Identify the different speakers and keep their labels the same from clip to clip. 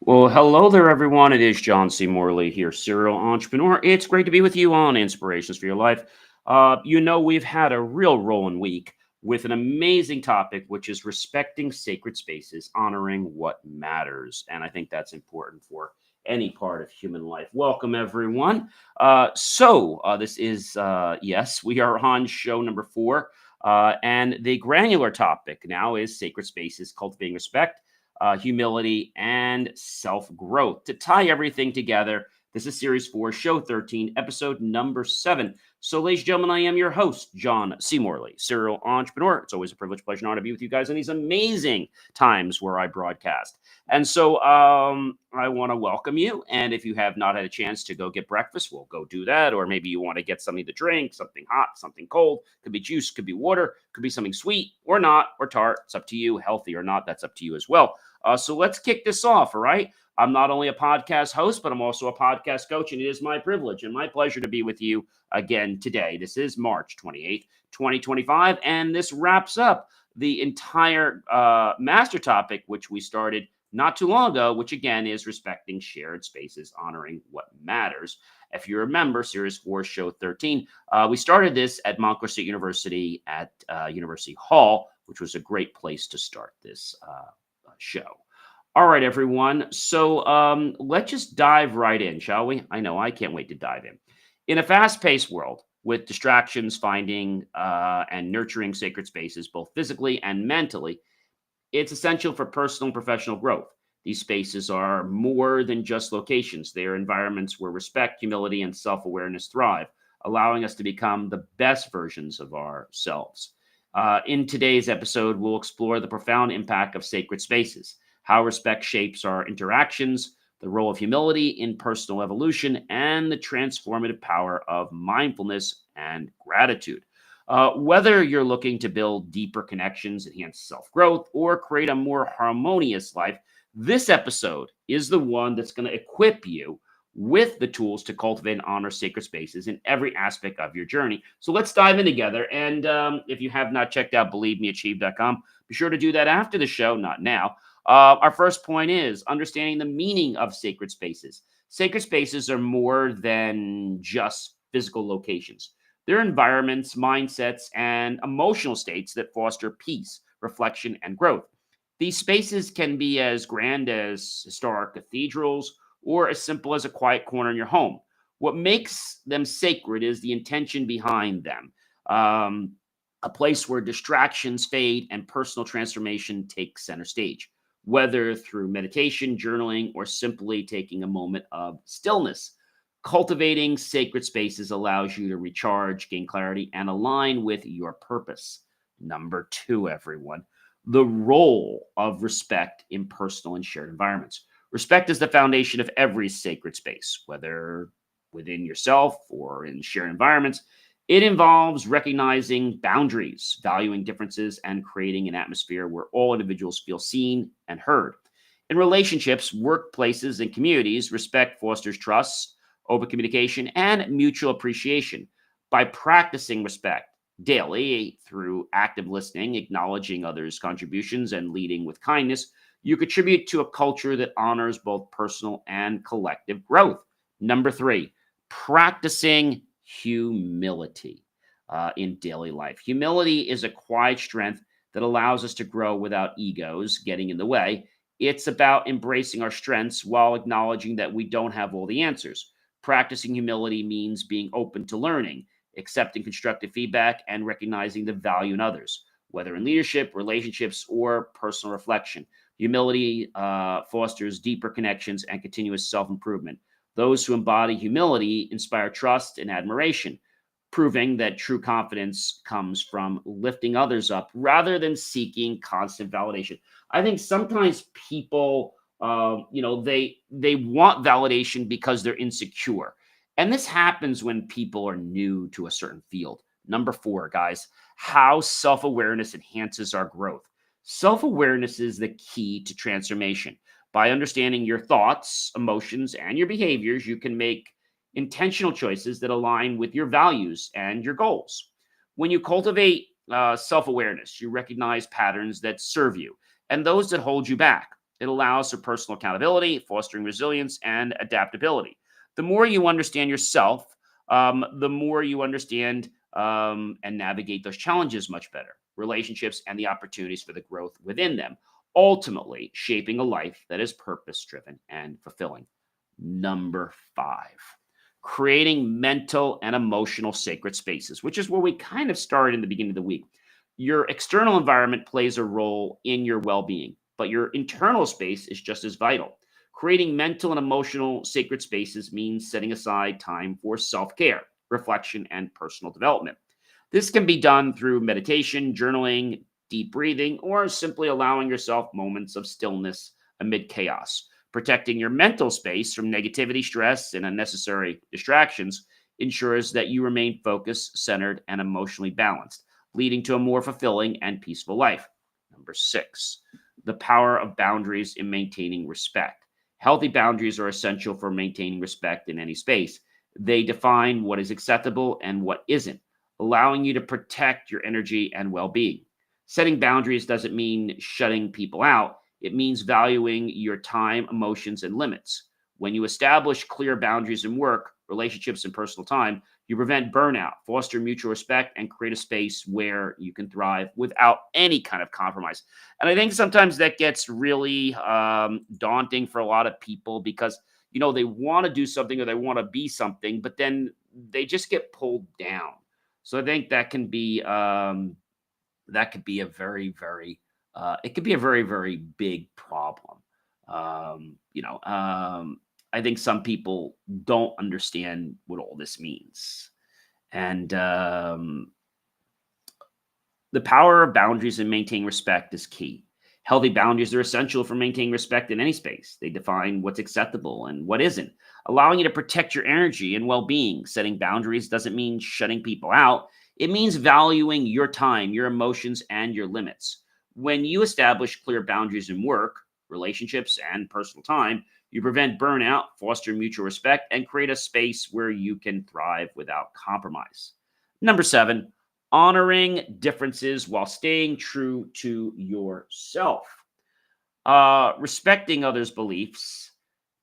Speaker 1: Well, hello there, everyone. It is John C. Morley here, serial entrepreneur. It's great to be with you on Inspirations for Your Life. We've had a real rolling week with an amazing topic, which is respecting sacred spaces, honoring what matters. And I think that's important for any part of human life. Welcome, everyone. This is, yes, we are on show number 4. And the granular topic now is sacred spaces, cultivating respect, humility, and self growth. To tie everything together, this is Series 4, Show 13, Episode number 7. So, ladies and gentlemen, I am your host, John C. Morley, serial entrepreneur. It's always a privilege, pleasure, and honor to be with you guys in these amazing times where I broadcast. I want to welcome you. And if you have not had a chance to go get breakfast, we'll go do that. Or maybe you want to get something to drink, something hot, something cold. Could be juice, could be water, could be something sweet or not, or tart. It's up to you. Healthy or not, that's up to you as well. So let's kick this off, all right? I'm not only a podcast host, but I'm also a podcast coach, and it is my privilege and my pleasure to be with you again today. This is March 28th, 2025, and this wraps up the entire master topic, which we started not too long ago, which again is respecting shared spaces, honoring what matters. If you remember, Series 4, Show 13, we started this at Montclair State University at University Hall, which was a great place to start this show. All right, everyone. Let's just dive right in, shall we? I know I can't wait to dive in. In a fast paced world with distractions, finding and nurturing sacred spaces, both physically and mentally, it's essential for personal and professional growth. These spaces are more than just locations, they are environments where respect, humility, and self awareness thrive, allowing us to become the best versions of ourselves. In today's episode, we'll explore the profound impact of sacred spaces, how respect shapes our interactions, the role of humility in personal evolution, and the transformative power of mindfulness and gratitude. Whether you're looking to build deeper connections, enhance self growth, or create a more harmonious life, this episode is the one that's going to equip you with the tools to cultivate and honor sacred spaces in every aspect of your journey. So let's dive in together. And if you have not checked out believemeachieve.com, be sure to do that after the show, not now. Our first point is understanding the meaning of sacred spaces. Sacred spaces are more than just physical locations. They're environments, mindsets, and emotional states that foster peace, reflection, and growth. These spaces can be as grand as historic cathedrals or as simple as a quiet corner in your home. What makes them sacred is the intention behind them. A place where distractions fade and personal transformation take center stage, whether through meditation, journaling, or simply taking a moment of stillness. Cultivating sacred spaces allows you to recharge, gain clarity, and align with your purpose. Number 2, everyone, the role of respect in personal and shared environments. Respect is the foundation of every sacred space, whether within yourself or in shared environments. It involves recognizing boundaries, valuing differences, and creating an atmosphere where all individuals feel seen and heard. In relationships, workplaces, and communities, respect fosters trust, open communication, and mutual appreciation. By practicing respect daily through active listening, acknowledging others' contributions, and leading with kindness, you contribute to a culture that honors both personal and collective growth. Number 3, practicing humility in daily life. Humility is a quiet strength that allows us to grow without egos getting in the way. It's about embracing our strengths while acknowledging that we don't have all the answers. Practicing humility means being open to learning, accepting constructive feedback, and recognizing the value in others, whether in leadership, relationships, or personal reflection. Humility fosters deeper connections and continuous self improvement. Those who embody humility inspire trust and admiration, proving that true confidence comes from lifting others up rather than seeking constant validation. I think sometimes people, they want validation because they're insecure, and this happens when people are new to a certain field. Number 4, guys, how self awareness enhances our growth. Self awareness is the key to transformation. By understanding your thoughts, emotions, and your behaviors, you can make intentional choices that align with your values and your goals. When you cultivate self awareness, you recognize patterns that serve you and those that hold you back. It allows for personal accountability, fostering resilience and adaptability. The more you understand yourself, the more you understand and navigate those challenges much better, relationships, and the opportunities for the growth within them, ultimately shaping a life that is purpose driven and fulfilling. Number five, creating mental and emotional sacred spaces, which is where we kind of started in the beginning of the week. Your external environment plays a role in your well being, but your internal space is just as vital. Creating mental and emotional sacred spaces means setting aside time for self care, reflection, and personal development. This can be done through meditation, journaling, deep breathing, or simply allowing yourself moments of stillness amid chaos. Protecting your mental space from negativity, stress, and unnecessary distractions ensures that you remain focused, centered, and emotionally balanced, leading to a more fulfilling and peaceful life. Number six, the power of boundaries in maintaining respect. Healthy boundaries are essential for maintaining respect in any space. They define what is acceptable and what isn't, allowing you to protect your energy and well being. Setting boundaries doesn't mean shutting people out, it means valuing your time, emotions, and limits. When you establish clear boundaries in work, relationships, and personal time, you prevent burnout, foster mutual respect, and create a space where you can thrive without any kind of compromise. And I think sometimes that gets really daunting for a lot of people because they want to do something or they want to be something, but then they just get pulled down. So I think that could be a very, very it could be a very, very big problem. Um, you know, um, I think some people don't understand what all this means, and the power of boundaries and maintaining respect is key. Healthy boundaries are essential for maintaining respect in any space. They define what's acceptable and what isn't, allowing you to protect your energy and well being. Setting boundaries doesn't mean shutting people out, it means valuing your time, your emotions, and your limits. When you establish clear boundaries in work, relationships, and personal time, you prevent burnout, foster mutual respect, and create a space where you can thrive without compromise. Number seven, honoring differences while staying true to yourself. Respecting others' beliefs,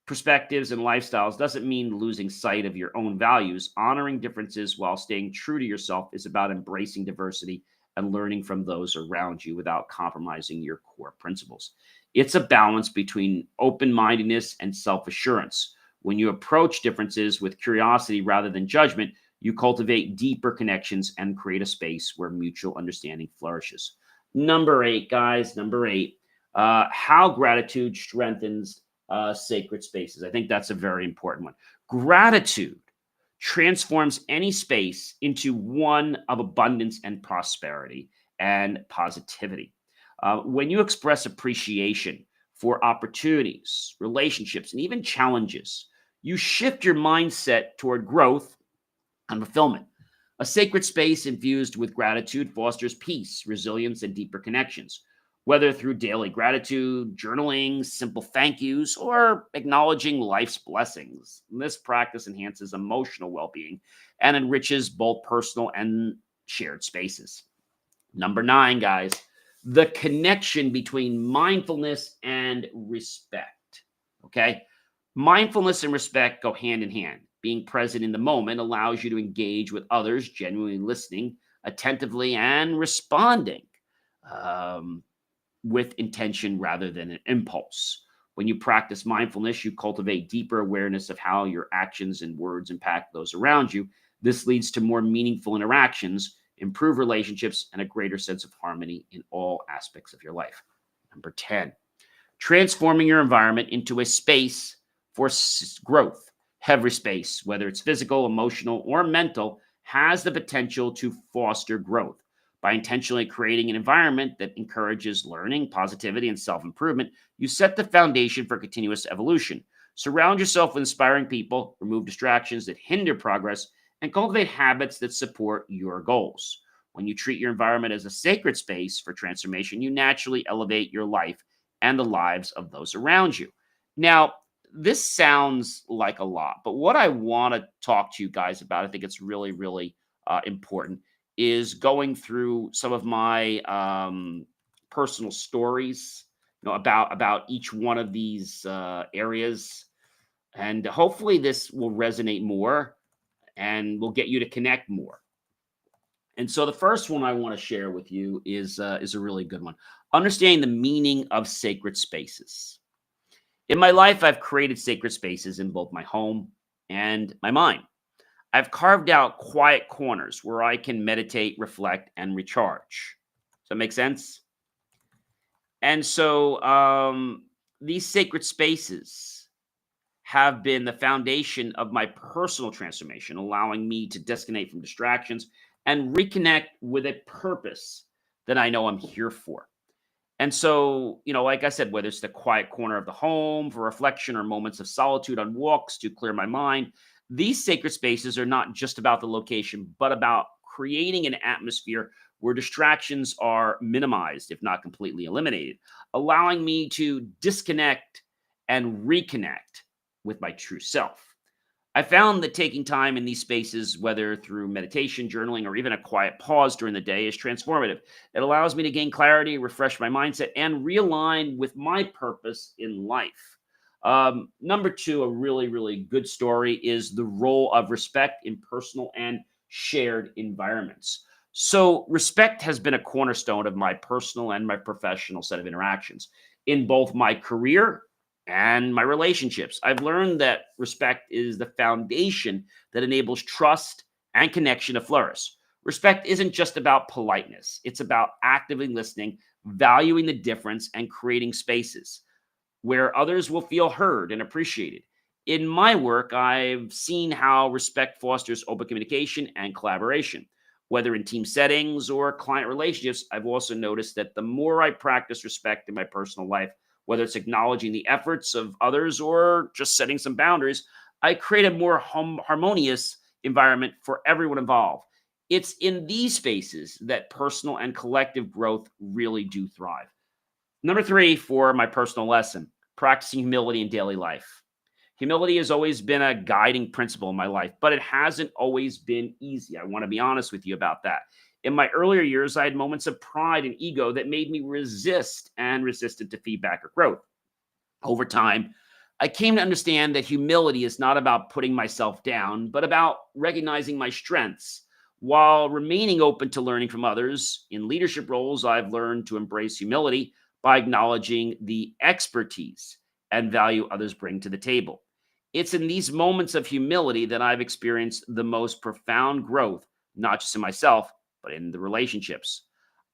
Speaker 1: perspectives, and lifestyles doesn't mean losing sight of your own values. Honoring differences while staying true to yourself is about embracing diversity and learning from those around you without compromising your core principles. It's a balance between open mindedness and self assurance. When you approach differences with curiosity rather than judgment, you cultivate deeper connections and create a space where mutual understanding flourishes. Number eight, guys, number eight, how gratitude strengthens sacred spaces. I think that's a very important one. Gratitude transforms any space into one of abundance and prosperity and positivity. When you express appreciation for opportunities, relationships, and even challenges, you shift your mindset toward growth and fulfillment. A sacred space infused with gratitude fosters peace, resilience, and deeper connections. Whether through daily gratitude, journaling, simple thank yous, or acknowledging life's blessings, this practice enhances emotional well being and enriches both personal and shared spaces. Number nine, guys, the connection between mindfulness and respect. Okay. Mindfulness and respect go hand in hand. Being present in the moment allows you to engage with others, genuinely listening, attentively, and responding um, with intention rather than an impulse. When you practice mindfulness, you cultivate deeper awareness of how your actions and words impact those around you. This leads to more meaningful interactions, improved relationships, and a greater sense of harmony in all aspects of your life. Number 10, transforming your environment into a space for growth. Every space, whether it's physical, emotional, or mental, has the potential to foster growth. By intentionally creating an environment that encourages learning, positivity, and self improvement, you set the foundation for continuous evolution. Surround yourself with inspiring people, remove distractions that hinder progress, and cultivate habits that support your goals. When you treat your environment as a sacred space for transformation, you naturally elevate your life and the lives of those around you. Now, this sounds like a lot, but what I want to talk to you guys about, I think it's really, really important, is going through some of my personal stories. about each one of these areas, and hopefully this will resonate more and will get you to connect more. And so the first one I want to share with you is a really good one. Understanding the meaning of sacred spaces. In my life, I've created sacred spaces in both my home and my mind. I've carved out quiet corners where I can meditate, reflect, and recharge. Does that make sense? And so these sacred spaces have been the foundation of my personal transformation, allowing me to disconnect from distractions and reconnect with a purpose that I know I'm here for. And so, like I said, whether it's the quiet corner of the home for reflection or moments of solitude on walks to clear my mind, these sacred spaces are not just about the location, but about creating an atmosphere where distractions are minimized, if not completely eliminated, allowing me to disconnect and reconnect with my true self. I found that taking time in these spaces, whether through meditation, journaling, or even a quiet pause during the day, is transformative. It allows me to gain clarity, refresh my mindset, and realign with my purpose in life. Number two, a really, really good story is the role of respect in personal and shared environments. So, respect has been a cornerstone of my personal and my professional set of interactions in both my career and my relationships. I've learned that respect is the foundation that enables trust and connection to flourish. Respect isn't just about politeness, it's about actively listening, valuing the difference, and creating spaces where others will feel heard and appreciated. In my work, I've seen how respect fosters open communication and collaboration. Whether in team settings or client relationships, I've also noticed that the more I practice respect in my personal life, whether it's acknowledging the efforts of others or just setting some boundaries, I create a more harmonious environment for everyone involved. It's in these spaces that personal and collective growth really do thrive. Number three, for my personal lesson, practicing humility in daily life. Humility has always been a guiding principle in my life, but it hasn't always been easy. I want to be honest with you about that. In my earlier years, I had moments of pride and ego that made me resist and resistant to feedback or growth. Over time, I came to understand that humility is not about putting myself down, but about recognizing my strengths while remaining open to learning from others. In leadership roles, I've learned to embrace humility by acknowledging the expertise and value others bring to the table. It's in these moments of humility that I've experienced the most profound growth, not just in myself, but in the relationships.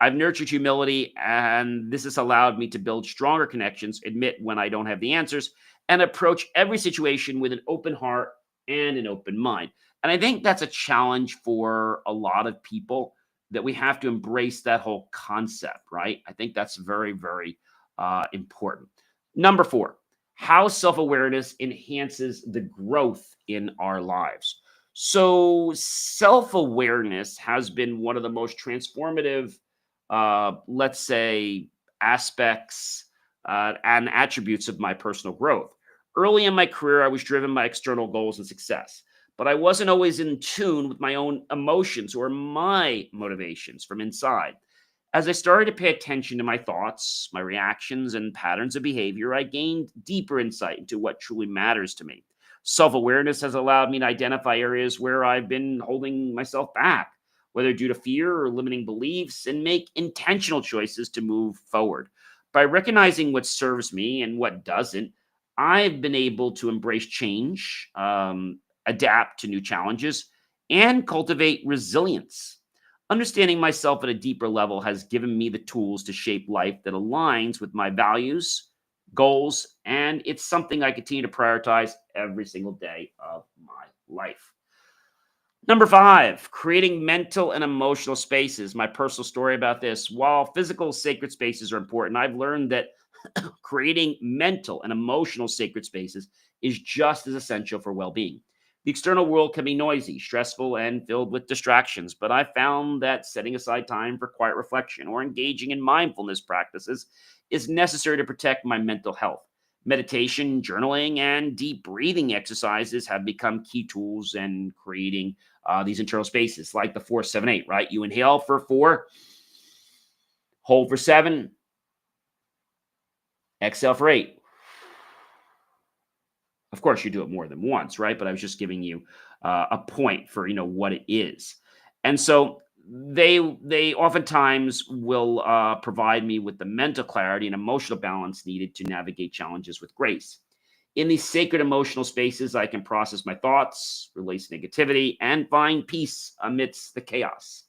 Speaker 1: I've nurtured humility, and this has allowed me to build stronger connections, admit when I don't have the answers, and approach every situation with an open heart and an open mind. And I think that's a challenge for a lot of people, that we have to embrace that whole concept, right? I think that's very, very important. Number four, how self awareness enhances the growth in our lives. So, self awareness has been one of the most transformative, let's say, aspects and attributes of my personal growth. Early in my career, I was driven by external goals and success, but I wasn't always in tune with my own emotions or my motivations from inside. As I started to pay attention to my thoughts, my reactions, and patterns of behavior, I gained deeper insight into what truly matters to me. Self awareness has allowed me to identify areas where I've been holding myself back, whether due to fear or limiting beliefs, and make intentional choices to move forward. By recognizing what serves me and what doesn't, I've been able to embrace change, adapt to new challenges, and cultivate resilience. Understanding myself at a deeper level has given me the tools to shape life that aligns with my values, goals, and it's something I continue to prioritize every single day of my life. Number five, creating mental and emotional spaces. My personal story about this. While physical sacred spaces are important, I've learned that creating mental and emotional sacred spaces is just as essential for well being. The external world can be noisy, stressful, and filled with distractions, but I found that setting aside time for quiet reflection or engaging in mindfulness practices is necessary to protect my mental health. Meditation, journaling, and deep breathing exercises have become key tools in creating these internal spaces, like the 4-7-8, right? You inhale for 4, hold for 7, Exhale for 8. Of course, you do it more than once, right? But I was just giving you a point for what it is. And so they oftentimes will provide me with the mental clarity and emotional balance needed to navigate challenges with grace. In these sacred emotional spaces, I can process my thoughts, release negativity, and find peace amidst the chaos.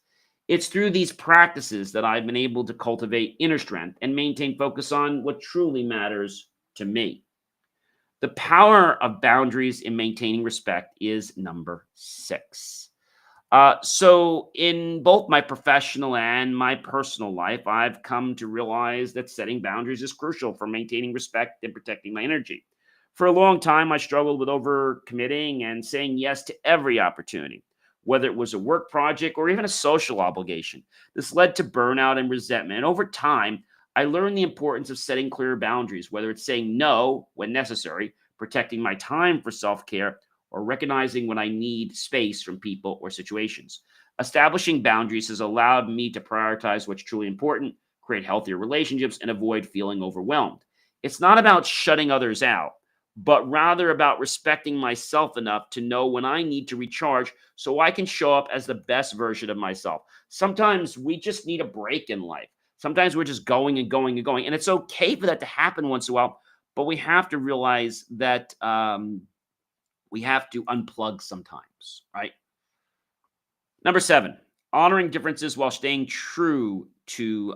Speaker 1: It's through these practices that I've been able to cultivate inner strength and maintain focus on what truly matters to me. The power of boundaries in maintaining respect is number 6. So, in both my professional and my personal life, I've come to realize that setting boundaries is crucial for maintaining respect and protecting my energy. For a long time, I struggled with overcommitting and saying yes to every opportunity, whether it was a work project or even a social obligation. This led to burnout and resentment. And over time, I learned the importance of setting clear boundaries, whether it's saying no when necessary, protecting my time for self care, or recognizing when I need space from people or situations. Establishing boundaries has allowed me to prioritize what's truly important, create healthier relationships, and avoid feeling overwhelmed. It's not about shutting others out, but rather about respecting myself enough to know when I need to recharge so I can show up as the best version of myself. Sometimes we just need a break in life. Sometimes we're just going and going and going. And it's okay for that to happen once in a while, but we have to realize that we have to unplug sometimes, right? Number 7, honoring differences while staying true to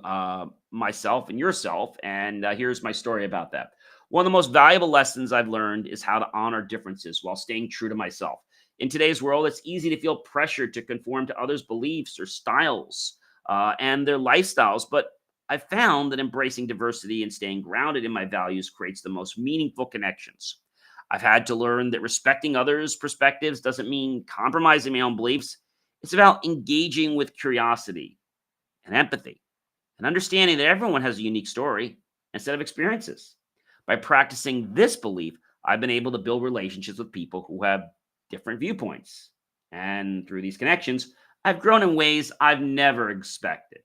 Speaker 1: myself and yourself. And here's my story about that. One of the most valuable lessons I've learned is how to honor differences while staying true to myself. In today's world, it's easy to feel pressured to conform to others' beliefs or styles and their lifestyles. But I found that embracing diversity and staying grounded in my values creates the most meaningful connections. I've had to learn that respecting others' perspectives doesn't mean compromising my own beliefs. It's about engaging with curiosity and empathy and understanding that everyone has a unique story and set of experiences. By practicing this belief, I've been able to build relationships with people who have different viewpoints. And through these connections, I've grown in ways I've never expected.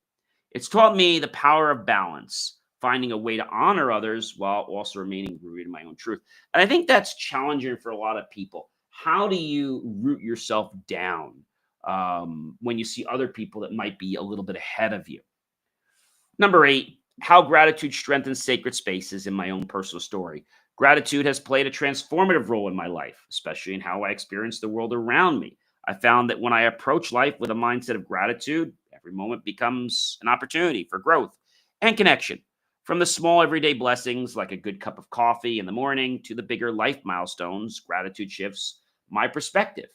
Speaker 1: It's taught me the power of balance, finding a way to honor others while also remaining rooted in my own truth. And I think that's challenging for a lot of people. How do you root yourself down when you see other people that might be a little bit ahead of you? Number 8, how gratitude strengthens sacred spaces in my own personal story. Gratitude has played a transformative role in my life, especially in how I experience the world around me. I found that when I approach life with a mindset of gratitude, every moment becomes an opportunity for growth and connection. From the small everyday blessings like a good cup of coffee in the morning to the bigger life milestones, gratitude shifts my perspective.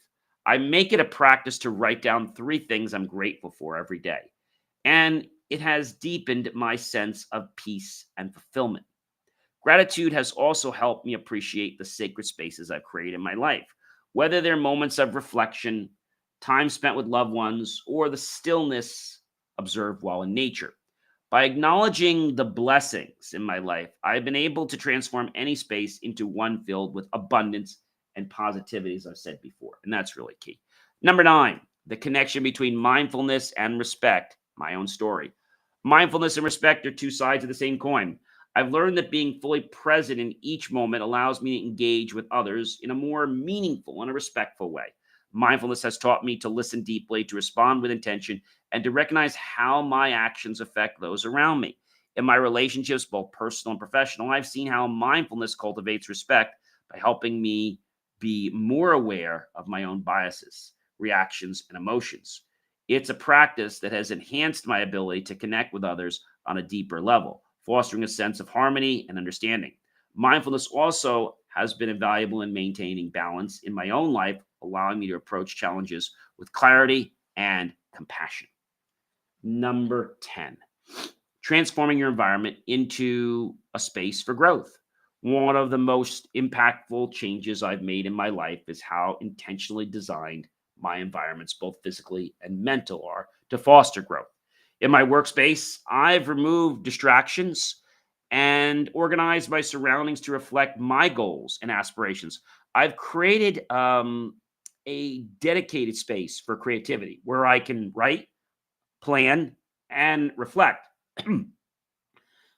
Speaker 1: I make it a practice to write down 3 things I'm grateful for every day, and it has deepened my sense of peace and fulfillment. Gratitude has also helped me appreciate the sacred spaces I've created in my life, whether they're moments of reflection, time spent with loved ones, or the stillness observed while in nature. By acknowledging the blessings in my life, I've been able to transform any space into one filled with abundance and positivity, as I've said before. And that's really key. Number 9, the connection between mindfulness and respect, my own story. Mindfulness and respect are 2 sides of the same coin. I've learned that being fully present in each moment allows me to engage with others in a more meaningful and a respectful way. Mindfulness has taught me to listen deeply, to respond with intention, and to recognize how my actions affect those around me. In my relationships, both personal and professional, I've seen how mindfulness cultivates respect by helping me be more aware of my own biases, reactions, and emotions. It's a practice that has enhanced my ability to connect with others on a deeper level, fostering a sense of harmony and understanding. Mindfulness also has been invaluable in maintaining balance in my own life, allowing me to approach challenges with clarity and compassion. Number 10, transforming your environment into a space for growth. One of the most impactful changes I've made in my life is how intentionally designed my environments, both physically and mental, are to foster growth. In my workspace, I've removed distractions and organized my surroundings to reflect my goals and aspirations. I've created a dedicated space for creativity where I can write, plan, and reflect.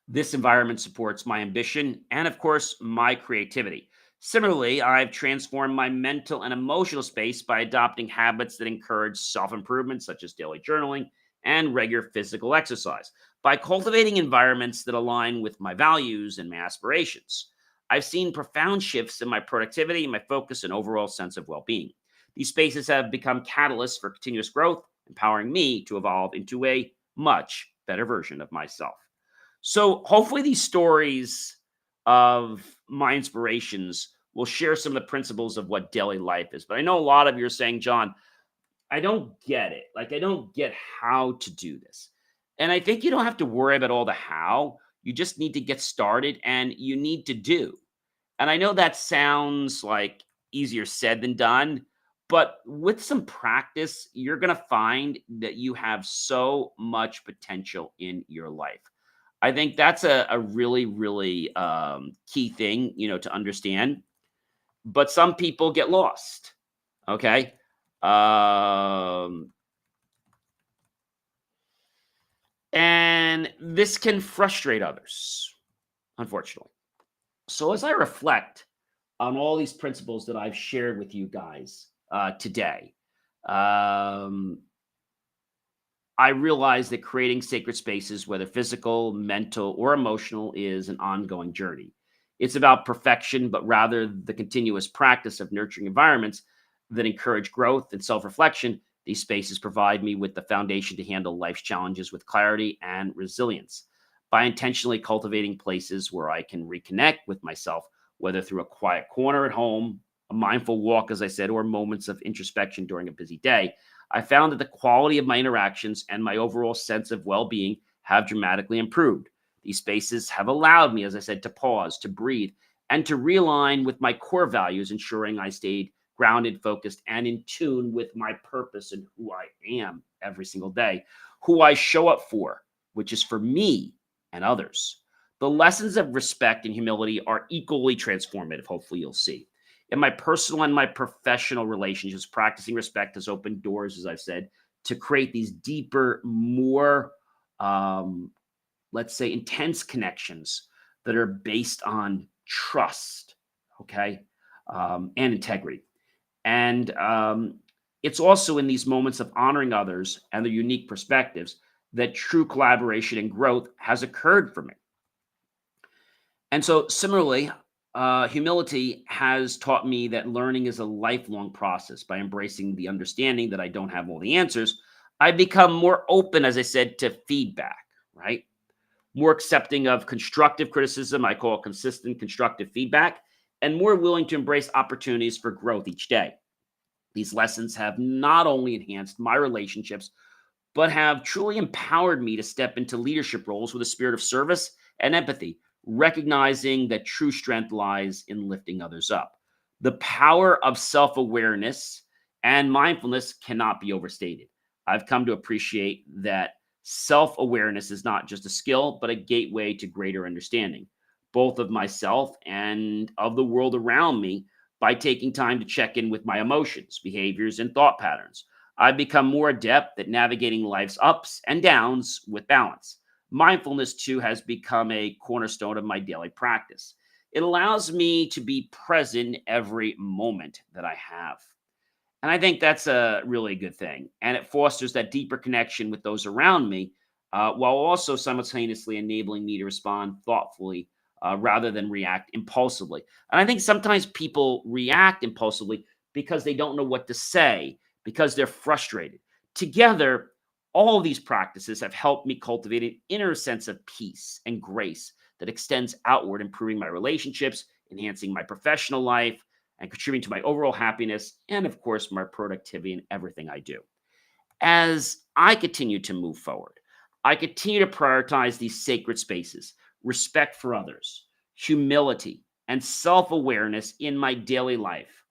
Speaker 1: This environment supports my ambition and, of course, my creativity. Similarly, I've transformed my mental and emotional space by adopting habits that encourage self improvement, such as daily journaling and regular physical exercise, by cultivating environments that align with my values and my aspirations. I've seen profound shifts in my productivity, my focus, and overall sense of well being. These spaces have become catalysts for continuous growth, empowering me to evolve into a much better version of myself. So hopefully these stories of my inspirations will share some of the principles of what daily life is. But I know a lot of you are saying, John, I don't get it. Like, I don't get how to do this. And I think you don't have to worry about all the how. You just need to get started and you need to do. And I know that sounds like easier said than done, but with some practice, you're going to find that you have so much potential in your life. I think that's a really, really key thing, to understand. But some people get lost. Okay. Um, and this can frustrate others, unfortunately. So as I reflect on all these principles that I've shared with you guys today, um, I realize that creating sacred spaces, whether physical, mental, or emotional, is an ongoing journey. It's about perfection, but rather the continuous practice of nurturing environments that encourage growth and self reflection. These spaces provide me with the foundation to handle life's challenges with clarity and resilience. By intentionally cultivating places where I can reconnect with myself, whether through a quiet corner at home, a mindful walk, as I said, or moments of introspection during a busy day, I found that the quality of my interactions and my overall sense of well being have dramatically improved. These spaces have allowed me, as I said, to pause, to breathe, and to realign with my core values, ensuring I stayed grounded, focused, and in tune with my purpose and who I am every single day, who I show up for, which is for me and others. The lessons of respect and humility are equally transformative, hopefully, you'll see. In my personal and my professional relationships, practicing respect has opened doors, as I've said, to create these deeper, more, um, let's say, intense connections that are based on trust, okay, and integrity. And it's also in these moments of honoring others and their unique perspectives that true collaboration and growth has occurred for me. And so, similarly, humility has taught me that learning is a lifelong process. By embracing the understanding that I don't have all the answers, I become more open, as I said, to feedback, right? More accepting of constructive criticism, I call consistent constructive feedback, and more willing to embrace opportunities for growth each day. These lessons have not only enhanced my relationships, but have truly empowered me to step into leadership roles with a spirit of service and empathy, recognizing that true strength lies in lifting others up. The power of self awareness and mindfulness cannot be overstated. I've come to appreciate that self awareness is not just a skill, but a gateway to greater understanding, both of myself and of the world around me, by taking time to check in with my emotions, behaviors, and thought patterns. I've become more adept at navigating life's ups and downs with balance. Mindfulness, too, has become a cornerstone of my daily practice. It allows me to be present every moment that I have. And I think that's a really good thing. And it fosters that deeper connection with those around me, while also simultaneously enabling me to respond thoughtfully rather than react impulsively. And I think sometimes people react impulsively because they don't know what to say, because they're frustrated. Together, all of these practices have helped me cultivate an inner sense of peace and grace that extends outward, improving my relationships, enhancing my professional life, and contributing to my overall happiness and, of course, my productivity in everything I do. As I continue to move forward, I continue to prioritize these sacred spaces, respect for others, humility, and self awareness in my daily life.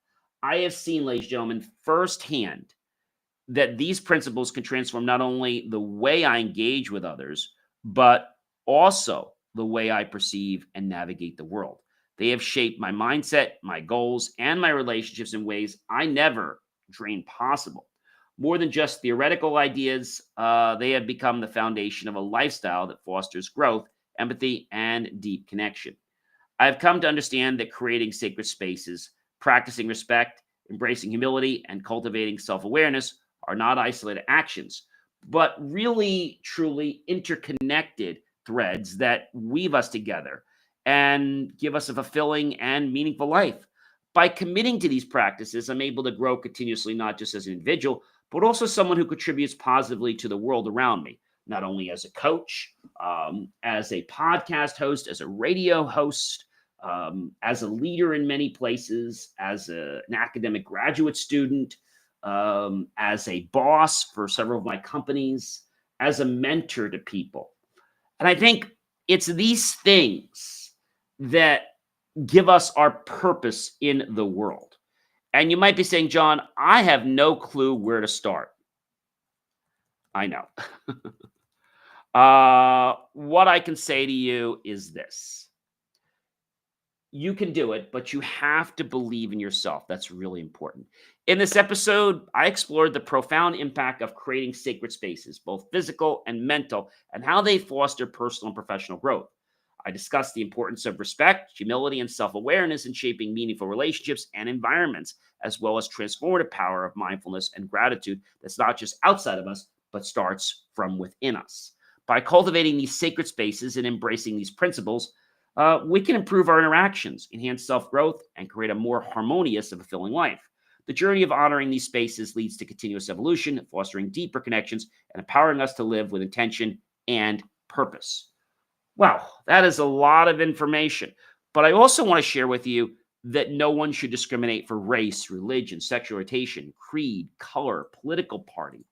Speaker 1: I have seen, ladies and gentlemen, firsthand that these principles can transform not only the way I engage with others, but also the way I perceive and navigate the world. They have shaped my mindset, my goals, and my relationships in ways I never dreamed possible. More than just theoretical ideas, they have become the foundation of a lifestyle that fosters growth empathy, and deep connection. I've come to understand that creating sacred spaces, practicing respect, embracing humility, and cultivating self awareness are not isolated actions, but really, truly interconnected threads that weave us together and give us a fulfilling and meaningful life. By committing to these practices, I'm able to grow continuously, not just as an individual, but also someone who contributes positively to the world around me, not only as a coach, as a podcast host, as a radio host, as a leader in many places, as an academic graduate student, as a boss for several of my companies, as a mentor to people. And I think it's these things that give us our purpose in the world. And you might be saying, John, I have no clue where to start. I know. What I can say to you is this: you can do it, but you have to believe in yourself. That's really important. In this episode, I explored the profound impact of creating sacred spaces, both physical and mental, and how they foster personal and professional growth. I discussed the importance of respect, humility, and self awareness in shaping meaningful relationships and environments, as well as transformative power of mindfulness and gratitude that's not just outside of us, but starts from within us. By cultivating these sacred spaces and embracing these principles, we can improve our interactions, enhance self growth, and create a more harmonious and fulfilling life. The journey of honoring these spaces leads to continuous evolution, fostering deeper connections, and empowering us to live with intention and purpose. Wow, that is a lot of information. But I also want to share with you that no one should discriminate for race, religion, sexual orientation, creed, color, political party.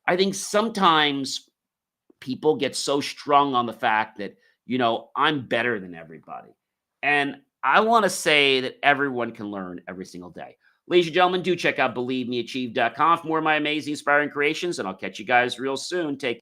Speaker 1: I think sometimes people get so strung on the fact that, I'm better than everybody. And I want to say that everyone can learn every single day. Ladies and gentlemen, do check out believemeachieve.com for more of my amazing, inspiring creations, and I'll catch you guys real soon. Take